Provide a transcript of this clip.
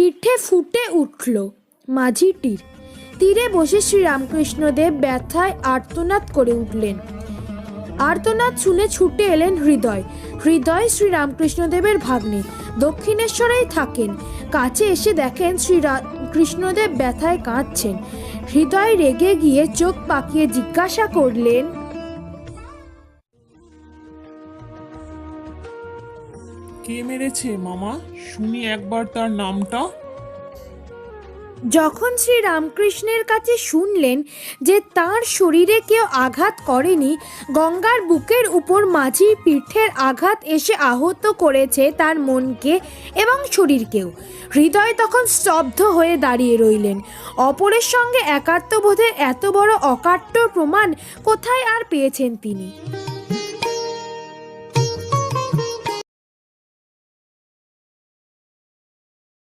পিঠে ফুটে উঠল মাঝিটির। তীরে বসে শ্রীরামকৃষ্ণদেব ব্যথায় আর্তনাদ করে উঠলেন। আর্তনাদ শুনে ছুটে এলেন হৃদয়। হৃদয় শ্রীরামকৃষ্ণদেবের ভাগ্নে, দক্ষিণেশ্বরেই থাকেন। কাছে এসে দেখেন শ্রীরামকৃষ্ণদেব ব্যথায় কাঁদছেন। হৃদয় রেগে গিয়ে চোখ পাকিয়ে জিজ্ঞাসা করলেন, কে মেরেছে মামা? শুনি একবার তার নামটা। যখন শ্রীরামকৃষ্ণের কাছে শুনলেন যে তাঁর শরীরে কেউ আঘাত করেনি, গঙ্গার বুকের উপর মাঝির পিঠের আঘাত এসে আহত করেছে তার মনকে এবং শরীরকেও, হৃদয় তখন স্তব্ধ হয়ে দাঁড়িয়ে রইলেন। অপরের সঙ্গে একাত্মবোধের এত বড় অকাট্য প্রমাণ কোথায় আর পেয়েছেন তিনি?